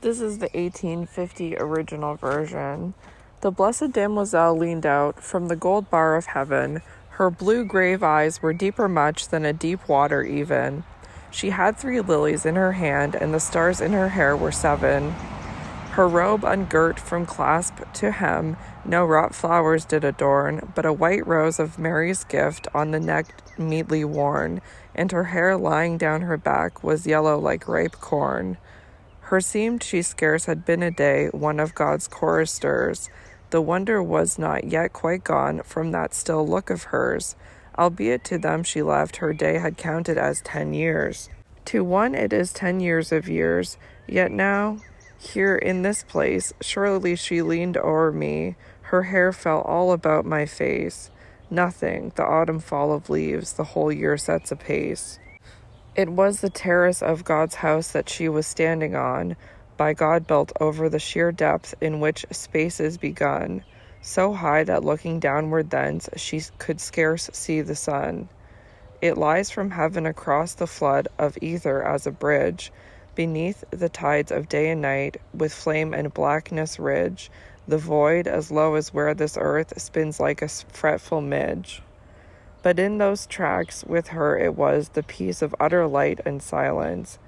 This is the 1850 original version. The Blessed Damozel leaned out from the gold bar of heaven. Her blue grave eyes were deeper much than a deep water even. She had 3 lilies in her hand, and the stars in her hair were 7. Her robe ungirt from clasp to hem, no wrought flowers did adorn, but a white rose of Mary's gift on the neck meetly worn, and her hair lying down her back was yellow like ripe corn. Her seemed she scarce had been a day one of God's choristers. The wonder was not yet quite gone from that still look of hers, albeit to them she left her day had counted as 10 years. To one it is 10 years of years, yet now, here in this place, surely she leaned o'er me, her hair fell all about my face. Nothing, the autumn fall of leaves, the whole year sets apace. It was the terrace of God's house that she was standing on, by God built over the sheer depth in which space is begun, so high that looking downward thence she could scarce see the sun. It lies from heaven across the flood of ether as a bridge, beneath the tides of day and night, with flame and blackness ridge, the void as low as where this earth spins like a fretful midge. But in those tracks with her it was the peace of utter light and silence.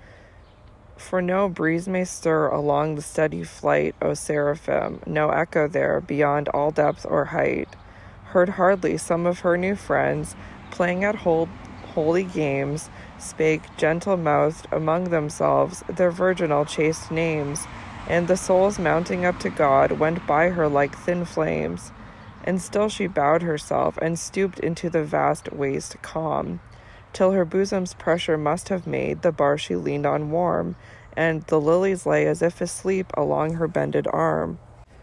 For no breeze may stir along the steady flight, O seraphim, no echo there beyond all depth or height. Heard hardly some of her new friends, playing at holy games, spake gentle-mouthed among themselves their virginal chaste names, and the souls mounting up to God went by her like thin flames. And still she bowed herself and stooped into the vast waste calm, till her bosom's pressure must have made the bar she leaned on warm, and the lilies lay as if asleep along her bended arm.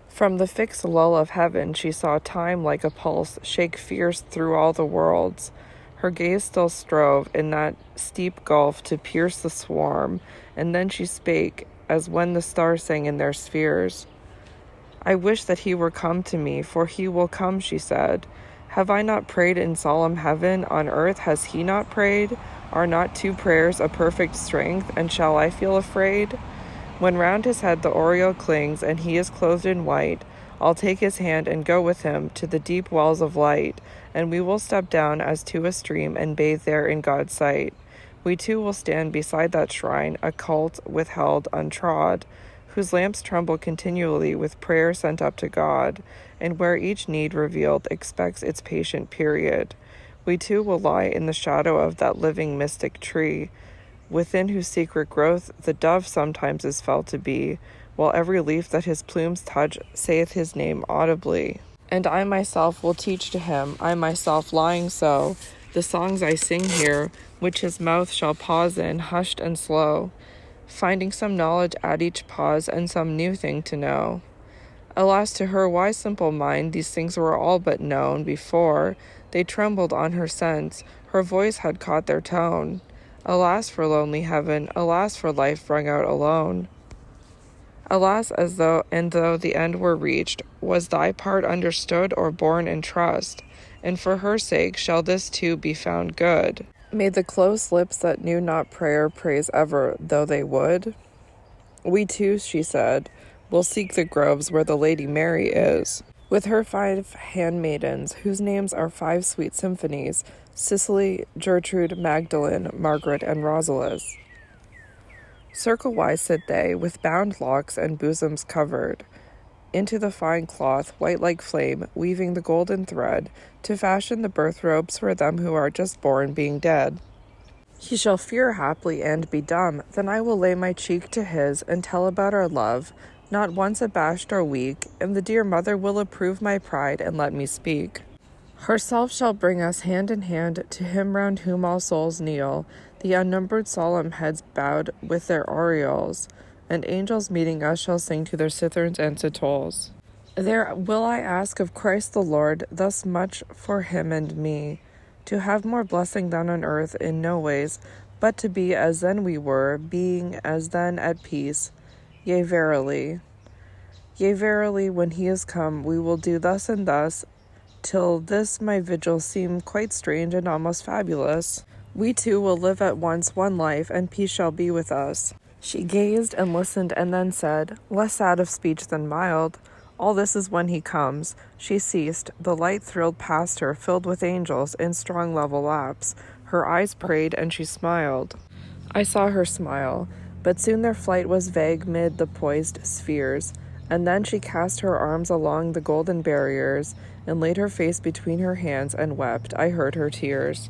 From the fixed lull of heaven she saw time like a pulse shake fierce through all the worlds. Her gaze still strove in that steep gulf to pierce the swarm, and then she spake, as when the stars sang in their spheres. I wish that he were come to me, for he will come, she said. Have I not prayed in solemn heaven? On earth has he not prayed? Are not 2 prayers a perfect strength, and shall I feel afraid? When round his head the aureole clings, and he is clothed in white, I'll take his hand and go with him to the deep wells of light, and we will step down as to a stream and bathe there in God's sight. We 2 will stand beside that shrine, occult, withheld, untrod, whose lamps tremble continually with prayer sent up to God, and where each need revealed expects its patient period. We 2 will lie in the shadow of that living mystic tree, within whose secret growth the dove sometimes is felt to be, while every leaf that his plumes touch saith his name audibly. And I myself will teach to him, I myself lying so, the songs I sing here, which his mouth shall pause in, hushed and slow, finding some knowledge at each pause and some new thing to know. Alas, to her wise simple mind these things were all but known before. They trembled on her sense, her voice had caught their tone. Alas for lonely heaven, alas for life rung out alone. Alas, though the end were reached, was thy part understood or borne in trust? And for her sake shall this too be found good? May the close lips that knew not prayer praise ever, though they would? We 2, she said, will seek the groves where the Lady Mary is, with her 5 handmaidens, whose names are 5 sweet symphonies, Cicely, Gertrude, Magdalene, Margaret, and Rosalys. Circle-wise sit they, with bound locks and bosoms covered, into the fine cloth, white like flame, weaving the golden thread, to fashion the birth robes for them who are just born, being dead. He shall fear haply and be dumb, then I will lay my cheek to his, and tell about our love, not once abashed or weak, and the dear mother will approve my pride, and let me speak. Herself shall bring us hand in hand to him round whom all souls kneel, the unnumbered solemn heads bowed with their aureoles, and angels meeting us shall sing to their citherns and citoles. There will I ask of Christ the Lord thus much for him and me, to have more blessing than on earth in no ways, but to be as then we were, being as then at peace. Yea, verily, when he is come, we will do thus and thus, till this my vigil seem quite strange and almost fabulous. We 2 will live at once one life, and peace shall be with us. She gazed and listened and then said, less sad of speech than mild, all this is when he comes. She ceased. The light thrilled past her, filled with angels in strong level laps. Her eyes prayed and she smiled. I saw her smile, but soon their flight was vague mid the poised spheres, and then she cast her arms along the golden barriers and laid her face between her hands and wept. I heard her tears.